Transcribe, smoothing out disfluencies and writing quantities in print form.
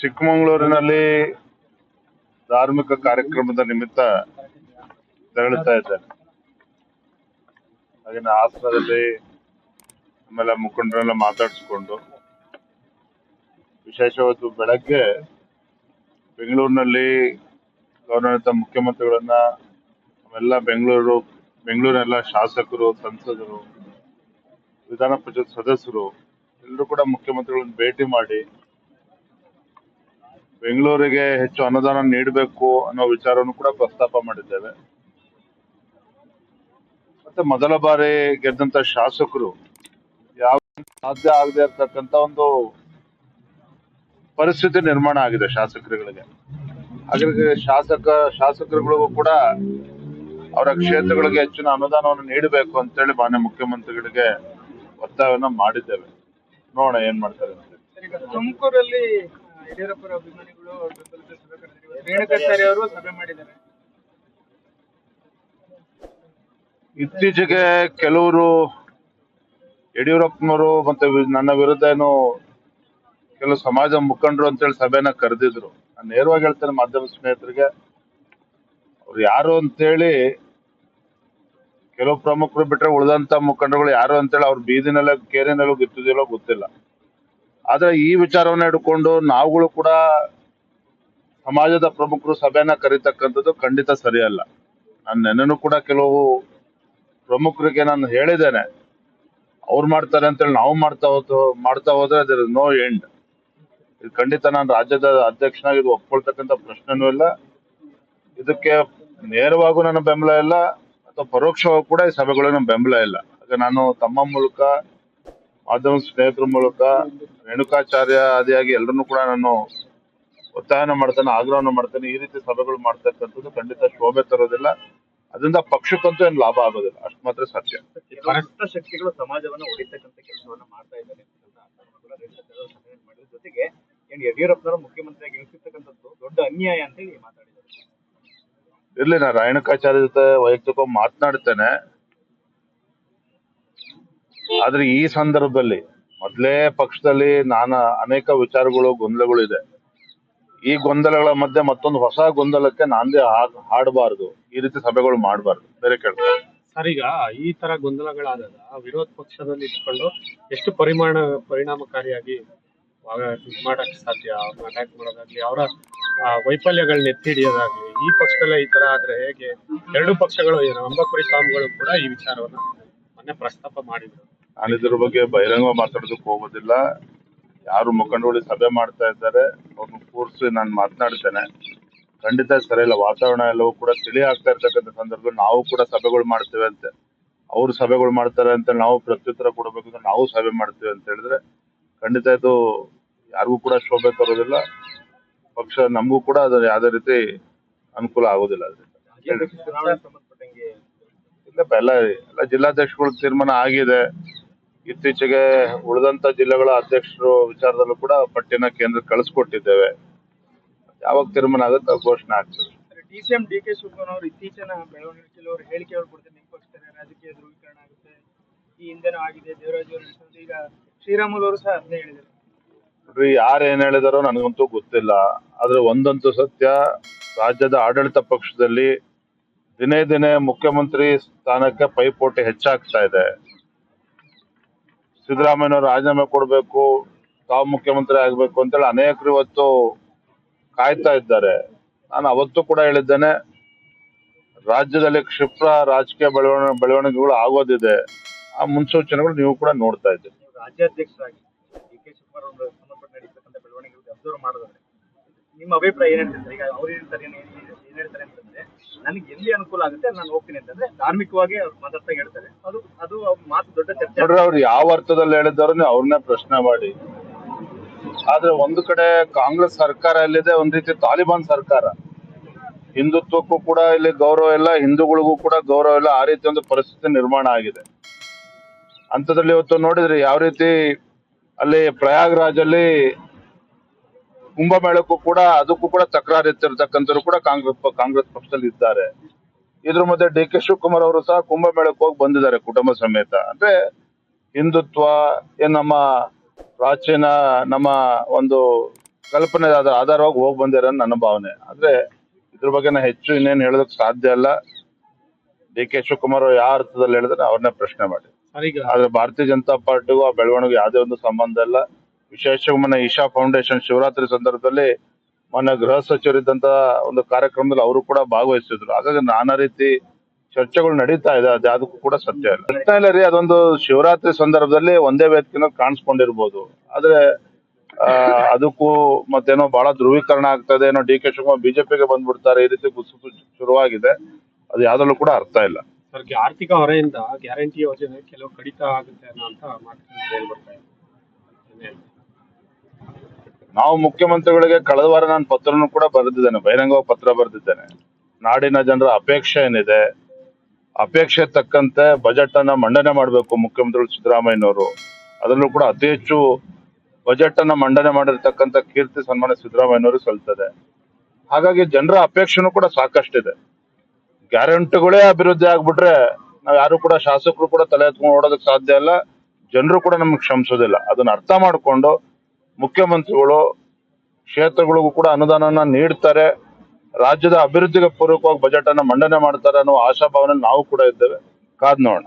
ಚಿಕ್ಕಮಗಳೂರಿನಲ್ಲಿ ಧಾರ್ಮಿಕ ಕಾರ್ಯಕ್ರಮದ ನಿಮಿತ್ತ ತೆರಳುತ್ತಾ ಇದ್ದೇನೆ. ಹಾಗೆ ಹಾಸನದಲ್ಲಿ ಆಮೇಲೆ ಮುಖಂಡರೆಲ್ಲ ಮಾತಾಡಿಸ್ಕೊಂಡು ವಿಶೇಷವಾದ ಬೆಳಗ್ಗೆ ಬೆಂಗಳೂರಿನಲ್ಲಿ ಗೌರವಾನ್ವಿತ ಮುಖ್ಯಮಂತ್ರಿಗಳನ್ನ ಆಮೇಲೆ ಬೆಂಗಳೂರಿನೆಲ್ಲ ಶಾಸಕರು, ಸಂಸದರು, ವಿಧಾನ ಪರಿಷತ್ ಸದಸ್ಯರು ಎಲ್ಲರೂ ಕೂಡ ಮುಖ್ಯಮಂತ್ರಿಗಳನ್ನ ಭೇಟಿ ಮಾಡಿ ಬೆಂಗಳೂರಿಗೆ ಹೆಚ್ಚು ಅನುದಾನ ನೀಡಬೇಕು ಅನ್ನೋ ವಿಚಾರವನ್ನು ಕೂಡ ಪ್ರಸ್ತಾಪ ಮಾಡಿದ್ದೇವೆ. ಮತ್ತೆ ಮೊದಲ ಬಾರಿ ಗೆದ್ದಂತ ಶಾಸಕರು ಯಾವ ಸಾಧ್ಯ ಆಗದೆ ಇರ್ತಕ್ಕಂತ ಒಂದು ಪರಿಸ್ಥಿತಿ ನಿರ್ಮಾಣ ಆಗಿದೆ ಶಾಸಕರುಗಳಿಗೆ. ಹಾಗಾಗಿ ಶಾಸಕರುಗಳಿಗೂ ಕೂಡ ಅವರ ಕ್ಷೇತ್ರಗಳಿಗೆ ಹೆಚ್ಚಿನ ಅನುದಾನವನ್ನು ನೀಡಬೇಕು ಅಂತೇಳಿ ಮಾನ್ಯ ಮುಖ್ಯಮಂತ್ರಿಗಳಿಗೆ ಒತ್ತಾಯವನ್ನ ಮಾಡಿದ್ದೇವೆ. ನೋಡೋಣ ಏನ್ ಮಾಡ್ತಾರೆ ಅಂತ. ತುಮಕೂರಲ್ಲಿ ಯಡಿಯೂರಪ್ಪರ ಅಭಿಮಾನಿಗಳು ರೇಣುಕಾಚಾರ್ಯ ಅವರು ಸಭೆ ಮಾಡಿದ್ದಾರೆ. ಇತ್ತೀಚೆಗೆ ಕೆಲವರು ಯಡಿಯೂರಪ್ಪನವರು ಮತ್ತೆ ನನ್ನ ವಿರುದ್ಧ ಏನು ಕೆಲವು ಸಮಾಜ ಮುಖಂಡರು ಅಂತೇಳಿ ಸಭೆನ ಕರೆದಿದ್ರು. ನಾನು ನೇರವಾಗಿ ಹೇಳ್ತೇನೆ ಮಾಧ್ಯಮ ಸ್ನೇಹಿತರಿಗೆ, ಅವ್ರು ಯಾರು ಅಂತೇಳಿ ಕೆಲವು ಪ್ರಮುಖರು ಬಿಟ್ರೆ ಉಳಿದಂತ ಮುಖಂಡರುಗಳು ಯಾರು ಅಂತೇಳಿ ಅವ್ರ ಬೀದಿನೆಲ್ಲ ಕೇರಿನೆಲ್ಲೂ ಗೊತ್ತಿದೆಯಲ್ಲೋ ಗೊತ್ತಿಲ್ಲ. ಆದ್ರೆ ಈ ವಿಚಾರವನ್ನ ಹಿಡ್ಕೊಂಡು ನಾವುಗಳು ಕೂಡ ಸಮಾಜದ ಪ್ರಮುಖರು ಸಭೆಯನ್ನ ಕರೀತಕ್ಕಂಥದ್ದು ಖಂಡಿತ ಸರಿಯಲ್ಲ. ನಾನು ನೆನ್ನೆನೂ ಕೂಡ ಕೆಲವು ಪ್ರಮುಖರಿಗೆ ನಾನು ಹೇಳಿದ್ದೇನೆ, ಅವ್ರು ಮಾಡ್ತಾರೆ ಅಂತೇಳಿ ನಾವು ಮಾಡ್ತಾ ಹೋದ್ರೆ ಅದರ ನೋ ಎಂಡ್. ಇದು ಖಂಡಿತ ನಾನು ರಾಜ್ಯದ ಅಧ್ಯಕ್ಷನಾಗಿ ಇದು ಒಪ್ಕೊಳ್ತಕ್ಕಂಥ ಪ್ರಶ್ನೆನೂ ಇಲ್ಲ. ಇದಕ್ಕೆ ನೇರವಾಗೂ ನನ್ನ ಬೆಂಬಲ ಇಲ್ಲ ಅಥವಾ ಪರೋಕ್ಷವಾಗಿ ಕೂಡ ಈ ಸಭೆಗಳಿಗೆ ನನ್ನ ಬೆಂಬಲ ಇಲ್ಲ. ಹಾಗೆ ನಾನು ತಮ್ಮ ಮೂಲಕ, ಮಾಧ್ಯಮ ಸ್ನೇಹಿತರ ಮೂಲಕ, ರೇಣುಕಾಚಾರ್ಯ ಆದಿಯಾಗಿ ಎಲ್ಲರನ್ನೂ ಕೂಡ ನಾನು ಒತ್ತಾಯನ ಮಾಡ್ತೇನೆ, ಆಗ್ರಹವನ್ನು ಮಾಡ್ತೇನೆ. ಈ ರೀತಿ ಸಭೆಗಳು ಮಾಡ್ತಕ್ಕಂಥದ್ದು ಖಂಡಿತ ಶೋಭೆ ತರೋದಿಲ್ಲ. ಅದರಿಂದ ಪಕ್ಷಕ್ಕಂತೂ ಏನು ಲಾಭ ಆಗೋದಿಲ್ಲ, ಅಷ್ಟು ಮಾತ್ರ ಸತ್ಯ. ಪರಸ್ಪರ ಶಕ್ತಿಗಳು ಸಮಾಜವನ್ನು ಹೊಡಿತಕ್ಕಂಥ ಕೆಲಸವನ್ನ ಮಾಡ್ತಾ ಇದ್ದಾರೆ ಜೊತೆಗೆ ಯಡಿಯೂರಪ್ಪನವರು ಮುಖ್ಯಮಂತ್ರಿಯಾಗಿ ನಿಲ್ಲಿಸಿರ್ತಕ್ಕಂಥದ್ದು ದೊಡ್ಡ ಅನ್ಯಾಯ ಅಂತ ಹೇಳಿ ಮಾತಾಡಿದ್ದಾರೆ. ಇರ್ಲಿ, ನಾನು ರೇಣುಕಾಚಾರ್ಯ ಜೊತೆ ವೈಯಕ್ತಿಕವಾಗಿ ಮಾತನಾಡ್ತೇನೆ. ಆದ್ರೆ ಈ ಸಂದರ್ಭದಲ್ಲಿ ಮೊದಲೇ ಪಕ್ಷದಲ್ಲಿ ಅನೇಕ ವಿಚಾರಗಳು, ಗೊಂದಲಗಳು ಇದೆ. ಈ ಗೊಂದಲಗಳ ಮಧ್ಯೆ ಮತ್ತೊಂದು ಹೊಸ ಗೊಂದಲಕ್ಕೆ ನಾಂದಿ ಹಾಡಬಾರದು. ಈ ರೀತಿ ಸಭೆಗಳು ಮಾಡಬಾರ್ದು. ಬೇರೆ ಕೇಳ್ತಾರೆ ಸರ್, ಈಗ ಈ ತರ ಗೊಂದಲಗಳಾದಾಗ ವಿರೋಧ ಪಕ್ಷದಲ್ಲಿ ಇಟ್ಕೊಂಡು ಎಷ್ಟು ಪರಿಣಾಮಕಾರಿಯಾಗಿ ಮಾಡಕ್ ಸಾಧ್ಯ? ಅವ್ರನ್ನ ಅಟ್ಯಾಕ್ ಮಾಡೋದಾಗ್ಲಿ, ಅವರ ವೈಫಲ್ಯಗಳನ್ನ ಎತ್ತಿ ಹಿಡಿಯೋದಾಗ್ಲಿ, ಈ ಪಕ್ಷದಲ್ಲೇ ಈ ತರ ಆದ್ರೆ ಹೇಗೆ? ಎರಡು ಪಕ್ಷಗಳು ಅಂಬಾಪುರಿ ಸ್ವಾಮಿಗಳು ಕೂಡ ಈ ವಿಚಾರವನ್ನ ಮೊನ್ನೆ ಪ್ರಸ್ತಾಪ ಮಾಡಿದ್ರು. ನಾನು ಇದ್ರ ಬಗ್ಗೆ ಬಹಿರಂಗ ಮಾತಾಡೋದಕ್ಕೆ ಹೋಗೋದಿಲ್ಲ. ಯಾರು ಮುಖಂಡರು ಸಭೆ ಮಾಡ್ತಾ ಇದ್ದಾರೆ ಅವ್ರನ್ನ ಕೂರಿಸಿ ನಾನು ಮಾತನಾಡ್ತೇನೆ. ಖಂಡಿತ ಸರಿ ಇಲ್ಲ. ವಾತಾವರಣ ಎಲ್ಲವೂ ಕೂಡ ತಿಳಿ ಆಗ್ತಾ ಇರ್ತಕ್ಕಂಥ ಸಂದರ್ಭದಲ್ಲಿ ನಾವು ಕೂಡ ಸಭೆಗಳು ಮಾಡ್ತೇವೆ ಅಂತೆ, ಅವ್ರು ಸಭೆಗಳು ಮಾಡ್ತಾರೆ ಅಂತ ನಾವು ಪ್ರತ್ಯುತ್ತರ ಕೊಡಬೇಕು, ನಾವು ಸಭೆ ಮಾಡ್ತೇವೆ ಅಂತ ಹೇಳಿದ್ರೆ ಖಂಡಿತ ಇದು ಯಾರಿಗೂ ಕೂಡ ಶೋಭೆ ತರೋದಿಲ್ಲ. ಪಕ್ಷ ನಮಗೂ ಕೂಡ ಅದು ಯಾವುದೇ ರೀತಿ ಅನುಕೂಲ ಆಗೋದಿಲ್ಲ. ಇಲ್ಲಪ್ಪ, ಎಲ್ಲ ಜಿಲ್ಲಾಧ್ಯಕ್ಷಗಳ ತೀರ್ಮಾನ ಆಗಿದೆ. ಇತ್ತೀಚೆಗೆ ಉಳಿದಂತ ಜಿಲ್ಲೆಗಳ ಅಧ್ಯಕ್ಷರು ವಿಚಾರದಲ್ಲೂ ಕೂಡ ಪಟ್ಟಿನ ಕೇಂದ್ರಕ್ಕೆ ಕಳಿಸ್ಕೊಟ್ಟಿದ್ದೇವೆ. ಯಾವಾಗ ತೀರ್ಮಾನ ಆಗುತ್ತೆ ಘೋಷಣೆ ಆಗ್ತದೆ. ಡಿಸಿಎಂ ಡಿ.ಕೆ. ಶಿವಕುಮಾರ್ ಅವರು ಇತ್ತೀಚಿನ ಬೆಳವಣಿಗೆ ಕೆಲವರು ಹೇಳಿಕೆಗಳು ಕೊಡ್ತಾರೆ, ನಿಮ್ಮ ಪಕ್ಷದ ರಾಜಕೀಯ ಧ್ರುವೀಕರಣ ಆಗುತ್ತೆ, ಈ ಹಿಂದೆನೂ ಆಗಿದೆ. ದೇವರಾಜ್ ಅವರು ಈಗ ಶ್ರೀರಾಮುಲು ಅವರು ಸಹ ಅದನ್ನೇ ಹೇಳಿದ್ದಾರೆ. ನೋಡ್ರಿ, ಯಾರು ಏನ್ ಹೇಳಿದಾರೋ ನನಗಂತೂ ಗೊತ್ತಿಲ್ಲ. ಆದ್ರೆ ಒಂದಂತೂ ಸತ್ಯ, ರಾಜ್ಯದ ಆಡಳಿತ ಪಕ್ಷದಲ್ಲಿ ದಿನೇ ದಿನೇ ಮುಖ್ಯಮಂತ್ರಿ ಸ್ಥಾನಕ್ಕೆ ಪೈಪೋಟಿ ಹೆಚ್ಚಾಗ್ತಾ ಇದೆ. ಸಿದ್ದರಾಮಯ್ಯನವರು ರಾಜೀನಾಮೆ ಕೊಡ್ಬೇಕು, ತಾವು ಮುಖ್ಯಮಂತ್ರಿ ಆಗ್ಬೇಕು ಅಂತೇಳಿ ಅನೇಕರು ಇವತ್ತು ಕಾಯ್ತಾ ಇದ್ದಾರೆ. ನಾನು ಅವತ್ತು ಕೂಡ ಹೇಳಿದ್ದೇನೆ, ರಾಜ್ಯದಲ್ಲಿ ಕ್ಷಿಪ್ರ ರಾಜಕೀಯ ಬೆಳವಣಿಗೆಗಳು ಆಗೋದಿದೆ. ಆ ಮುನ್ಸೂಚನೆಗಳು ನೀವು ಕೂಡ ನೋಡ್ತಾ ಇದ್ದೀರಿ. ರಾಜ್ಯಾಧ್ಯಕ್ಷರಾಗಿ ಡಿ.ಕೆ. ಶಿವಕುಮಾರ್ ಅವರು ಸಂಬಂಧಪಟ್ಟ ನಡೀತಕ್ಕಂಥ ಬೆಳವಣಿಗೆಗಳು ಅಬ್ಸರ್ವ್ ಮಾಡೋದಾದ್ರೆ ನಿಮ್ಮ ಅಭಿಪ್ರಾಯ ಏನಿರ್ತದೆ? ಈಗ ಅವ್ರು ಹೇಳ್ತಾರೆ ಅಂತಂದ್ರೆ, ನನಗೆ ಎಲ್ಲಿ ಅನುಕೂಲ ಆಗುತ್ತೆ ನಾನು ಹೋಗ್ತೀನಿ ಅಂತಂದ್ರೆ ಧಾರ್ಮಿಕವಾಗಿ ಅವ್ರು ಮಾತಾಡ್ತಾ ಹೇಳ್ತಾರೆ. ಅದು ಮಾತು ದೊಡ್ಡ ಚರ್ಚೆ. ನೋಡ್ರಿ, ಅವ್ರು ಯಾವ ಅರ್ಥದಲ್ಲಿ ಹೇಳಿದಾರೋ ಅವ್ರನ್ನೇ ಪ್ರಶ್ನೆ ಮಾಡಿ. ಆದ್ರೆ ಒಂದು ಕಡೆ ಕಾಂಗ್ರೆಸ್ ಸರ್ಕಾರ ಎಲ್ಲಿದೆ, ಒಂದ್ ರೀತಿ ತಾಲಿಬಾನ್ ಸರ್ಕಾರ. ಹಿಂದುತ್ವಕ್ಕೂ ಕೂಡ ಇಲ್ಲಿ ಗೌರವ ಇಲ್ಲ, ಹಿಂದೂಗಳಿಗೂ ಕೂಡ ಗೌರವ ಇಲ್ಲ. ಆ ರೀತಿ ಒಂದು ಪರಿಸ್ಥಿತಿ ನಿರ್ಮಾಣ ಆಗಿದೆ. ಅಂತದ್ರಲ್ಲಿ ಇವತ್ತು ನೋಡಿದ್ರಿ ಯಾವ ರೀತಿ ಅಲ್ಲಿ ಪ್ರಯಾಗ್ರಾಜಲ್ಲಿ ಕುಂಭಮೇಳಕ್ಕೂ ಕೂಡ ಅದಕ್ಕೂ ಕೂಡ ತಕರಾರು ಎತ್ತಿರ್ತಕ್ಕಂಥವ್ರು ಕೂಡ ಕಾಂಗ್ರೆಸ್ ಪಕ್ಷದಲ್ಲಿ ಇದ್ದಾರೆ. ಇದ್ರ ಮಧ್ಯೆ ಡಿ.ಕೆ. ಶಿವಕುಮಾರ್ ಅವರು ಸಹ ಕುಂಭಮೇಳಕ್ಕೆ ಹೋಗಿ ಬಂದಿದ್ದಾರೆ ಕುಟುಂಬ ಸಮೇತ. ಅಂದ್ರೆ ಹಿಂದುತ್ವ ಏನ್ ನಮ್ಮ ಪ್ರಾಚೀನ ನಮ್ಮ ಒಂದು ಕಲ್ಪನೆ ಆಧಾರವಾಗಿ ಹೋಗಿ ಬಂದಿರೋ ನನ್ನ ಭಾವನೆ. ಆದ್ರೆ ಇದ್ರ ಬಗ್ಗೆ ನಾ ಹೆಚ್ಚು ಇನ್ನೇನು ಹೇಳೋದಕ್ಕೆ ಸಾಧ್ಯ ಇಲ್ಲ. ಡಿ ಕೆ ಶಿವಕುಮಾರ್ ಯಾವ ಅರ್ಥದಲ್ಲಿ ಹೇಳಿದ್ರೆ ಅವ್ರನ್ನೇ ಪ್ರಶ್ನೆ ಮಾಡಿ. ಸರ್, ಈಗ ಆದ್ರೆ ಭಾರತೀಯ ಜನತಾ ಪಾರ್ಟಿಗೂ ಆ ಬೆಳವಣಿಗೆ ಯಾವುದೇ ಒಂದು ಸಂಬಂಧ ಇಲ್ಲ. ವಿಶೇಷವಾಗಿ ಮೊನ್ನೆ ಈಶಾ ಫೌಂಡೇಶನ್ ಶಿವರಾತ್ರಿ ಸಂದರ್ಭದಲ್ಲಿ ಮೊನ್ನೆ ಗೃಹ ಸಚಿವರಿದ್ದಂತ ಒಂದು ಕಾರ್ಯಕ್ರಮದಲ್ಲಿ ಅವರು ಕೂಡ ಭಾಗವಹಿಸಿದ್ರು. ಹಾಗಾಗಿ ನಾನಾ ರೀತಿ ಚರ್ಚೆಗಳು ನಡೀತಾ ಇದೆ. ಅದು ಯಾವುದಕ್ಕೂ ಕೂಡ ಸತ್ಯ ಇಲ್ಲ. ಪ್ರಶ್ನೆ ಇಲ್ಲ ರೀ, ಅದೊಂದು ಶಿವರಾತ್ರಿ ಸಂದರ್ಭದಲ್ಲಿ ಒಂದೇ ವೇದಿಕೆನ ಕಾಣಿಸ್ಕೊಂಡಿರ್ಬೋದು. ಆದ್ರೆ ಅದಕ್ಕೂ ಮತ್ತೇನೋ ಬಹಳ ಧ್ರುವೀಕರಣ ಆಗ್ತದೆ, ಏನೋ ಡಿ ಕೆ ಶಿವಕುಮಾರ್ ಬಿಜೆಪಿಗೆ ಬಂದ್ಬಿಡ್ತಾರೆ, ಈ ರೀತಿ ಗುಸುಗು ಶುರುವಾಗಿದೆ. ಅದು ಯಾವ್ದಲ್ಲೂ ಕೂಡ ಅರ್ಥ ಇಲ್ಲ. ಸರ್, ಆರ್ಥಿಕ ಹೊರೆಯಿಂದ ಗ್ಯಾರಂಟಿ ಯೋಜನೆ ಕೆಲವು ಕಡಿತ ಆಗುತ್ತೆ ಅನ್ನೋ ಅಂತ ಮಾತುಗಳು ಕೇಳ್ಬರ್ತಾ ಇದೆ. ನಾವು ಮುಖ್ಯಮಂತ್ರಿಗಳಿಗೆ ಕಳೆದ ವಾರ ನಾನು ಪತ್ರನೂ ಕೂಡ ಬರೆದಿದ್ದೇನೆ, ಬಹಿರಂಗವಾಗಿ ಪತ್ರ ಬರೆದಿದ್ದೇನೆ. ನಾಡಿನ ಜನರ ಅಪೇಕ್ಷೆ ಏನಿದೆ, ಅಪೇಕ್ಷೆ ತಕ್ಕಂತೆ ಬಜೆಟ್ ಅನ್ನ ಮಂಡನೆ ಮಾಡಬೇಕು ಮುಖ್ಯಮಂತ್ರಿಗಳು ಸಿದ್ದರಾಮಯ್ಯನವರು. ಅದರಲ್ಲೂ ಕೂಡ ಅತಿ ಹೆಚ್ಚು ಬಜೆಟ್ ಅನ್ನ ಮಂಡನೆ ಮಾಡಿರ್ತಕ್ಕಂಥ ಕೀರ್ತಿ ಸನ್ಮಾನ್ಯ ಸಿದ್ದರಾಮಯ್ಯನವರು ಸಲ್ತದೆ. ಹಾಗಾಗಿ ಜನರ ಅಪೇಕ್ಷೆನೂ ಕೂಡ ಸಾಕಷ್ಟಿದೆ. ಗ್ಯಾರಂಟಿಗಳೇ ಅಭಿವೃದ್ಧಿ ಆಗ್ಬಿಟ್ರೆ ನಾವ್ ಯಾರು ಕೂಡ ಶಾಸಕರು ಕೂಡ ತಲೆ ಎತ್ಕೊಂಡು ಓಡೋದಕ್ಕೆ ಸಾಧ್ಯ ಇಲ್ಲ, ಜನರು ಕೂಡ ನಮ್ಗೆ ಕ್ಷಮಿಸೋದಿಲ್ಲ. ಅದನ್ನ ಅರ್ಥ ಮಾಡ್ಕೊಂಡು ಮುಖ್ಯಮಂತ್ರಿಗಳು ಕ್ಷೇತ್ರಗಳಿಗೂ ಕೂಡ ಅನುದಾನನ ನೀಡ್ತಾರೆ, ರಾಜ್ಯದ ಅಭಿವೃದ್ಧಿಗೆ ಪೂರಕವಾಗಿ ಬಜೆಟ್ ಅನ್ನ ಮಂಡನೆ ಮಾಡ್ತಾರೆ ಅನ್ನೋ ಆಶಾಭಾವನೆ ನಾವು ಕೂಡ ಇದ್ದೇವೆ. ಕಾದ್ ನೋಡೋಣ.